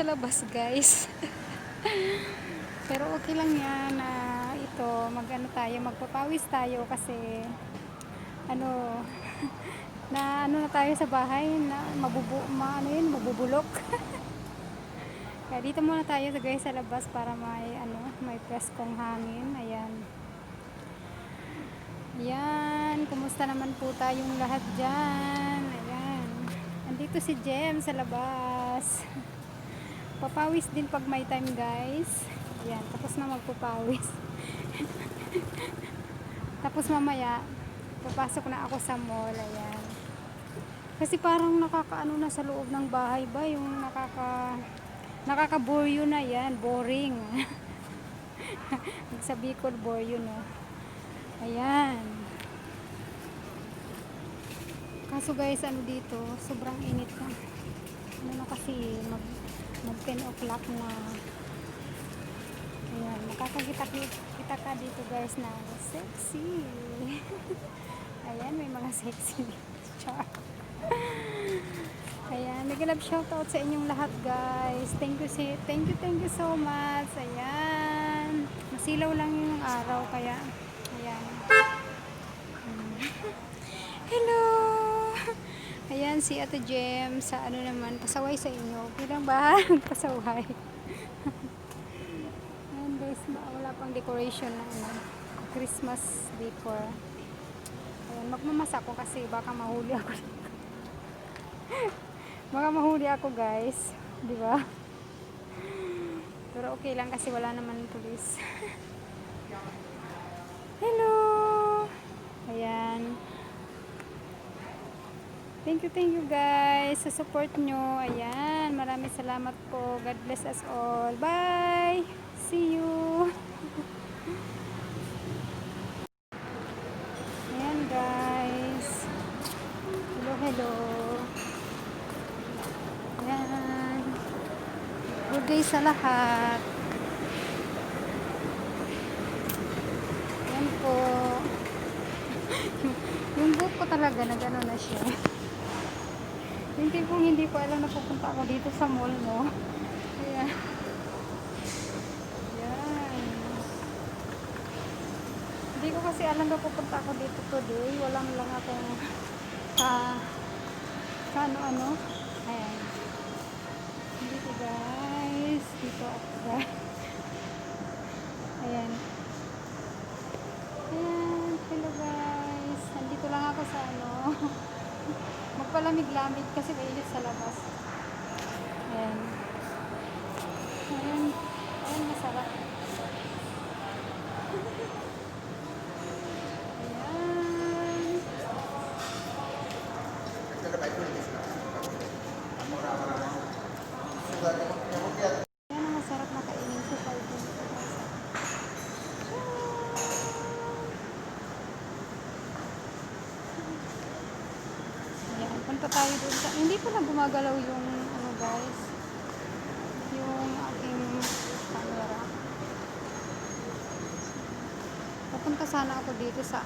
labas guys. Pero okay lang yan na ito, magpapawis tayo kasi ano, na ano na tayo sa bahay na mabubulok. Kaya dito muna tayo guys sa labas para may preskong hangin. Ayan. Ayan, kumusta naman po tayong lahat dyan? Ayan. Andito si Jem sa labas. Papawis din pag may time guys. Ayan, tapos na magpapawis. Tapos mamaya, papasok na ako sa mall. Ayan. Kasi parang nakakaano na sa loob ng bahay ba? Yung nakakaboryo na yan. Boring. Sa Bicol, boryo no. Ayan. Kaso guys, ano dito, sobrang init na. Ano na kasi, mag 10 o'clock na. Ayan, makakakita ka dito guys na sexy. Ayan, may mga sexy char. Ayan, nag-love shoutout sa inyong lahat guys. Thank you so much. Ayan, masilaw lang yung araw kaya ayan. Hello. Ayan si Ate Jem sa ano naman, pasaway sa inyo. Bilang ba? Pasaway. Ayan guys, wala pang decoration na Christmas decor. Ayan, magmamasa ako kasi baka mahuli ako. Baka mahuli ako guys, di ba? Pero okay lang kasi wala naman pulis. Hello. Ayan. Thank you guys sa support nyo. Ayan, maraming salamat po. God bless us all. Bye. See you. Ayan guys. Hello. Ayan. Good day sa lahat. Ayan po. Yung book ko talaga nagano na siya. Yung tipong hindi ko alam na pupunta ako dito sa mall mo. Ayan. Ayan. Hindi ko kasi alam na pupunta ako dito today. Walang lang akong ano. Ayan. Dito guys. Dito ako guys. Ayan. Ayan. Hello guys. Nandito lang ako sa magpalamig-lamig kasi mainit sa labas. Ayan. Ayan. Ayan, masarap. Ayan ang masarap na kainin sa Saigon. Ayan, punta tayo doon sa... Hindi pala gumagalaw yung guys. Yung aking camera. Papunta sana ako dito sa...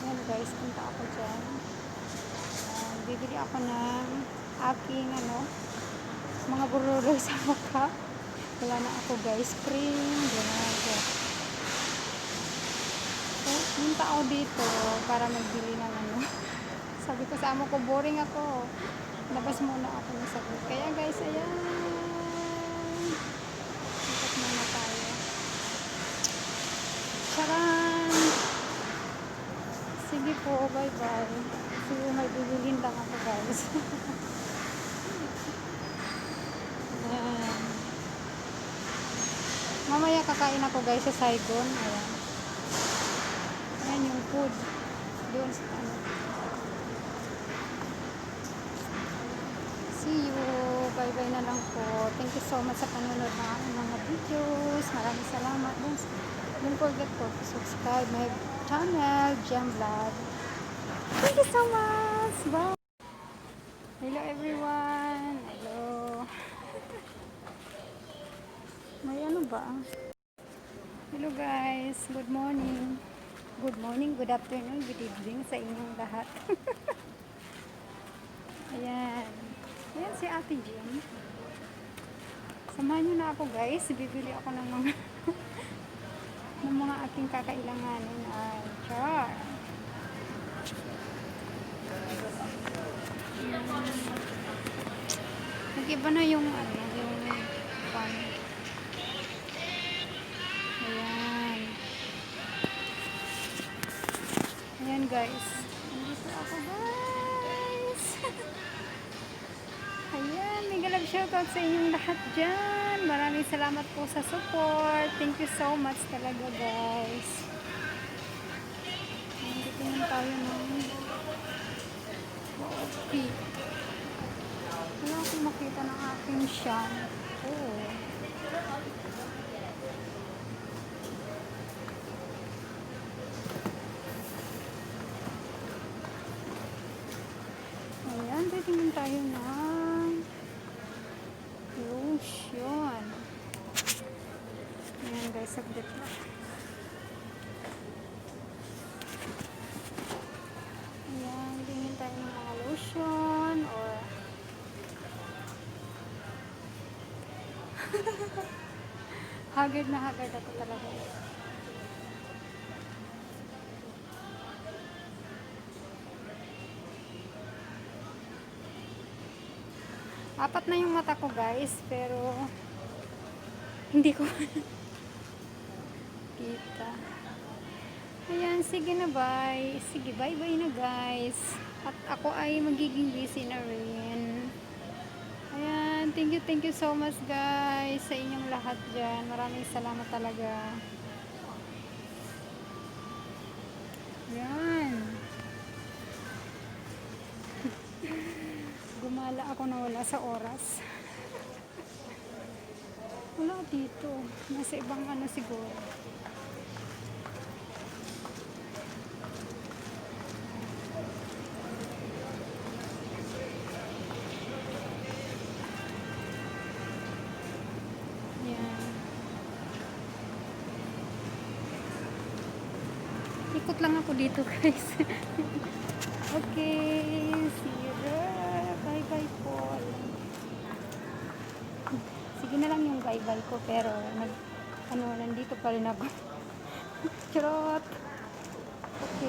Ayan guys, punta ako dyan. Bibili ako ng aking mga bururo sa mukha. Wala na ako guys, cream, gano'n. So, punta ako dito para magbili ng sabi ko sa amo ko, boring ako. Labas muna ako ng saglit. Kaya guys, ayan. Ikot muna tayo. Charan! Sige po, bye-bye. Sige, may bibilhin lang ako guys. Ayan. Mamaya kakain ako guys sa Saigon. Ayan. Ayan yung food. Doon sa See you. Bye-bye na lang po. Thank you so much sa panonood ng mga videos. Maraming salamat. Don't forget to subscribe my channel, Jem Vlog. Thank you so much. Bye. Hello everyone. Hello. May ano ba? Hello guys. Good morning. Good morning, good afternoon, good evening sa inyong lahat. Ayan. Ayan si Ate Jim. Samahan nyo na ako guys. Bibili ako ng mga ng mga aking kakailanganin. Ay, char. Nag-iba na yung ano, yung pan. Ayan. Ayan guys. Nandito ako guys. Ayan, mega love shoutout sa inyong lahat dyan. Maraming salamat po sa support. Thank you so much talaga guys. Nandito naman tayo ng okay. Wala akong makita ng aking shampoo. Ayan, titingin tayo ng lotion. Ayan guys, saglit lang. Ayan, tingin tayo ng mga lotion or haggard na haggard ako talaga. Apat na yung mata ko guys, pero hindi ko kita. Ayan, sige na bye. Sige, bye-bye na guys. At ako ay magiging busy na rin. Ayan, thank you so much guys sa inyong lahat dyan. Maraming salamat talaga. Ayan. Gumala ako na wala sa oras. Wala dito. Nasa ibang ano siguro. Ayan. Ikot lang ako dito guys. Okay. See you there. Bye-bye po. Sige na lang yung bye-bye ko pero nandito pa rin ako. Charot.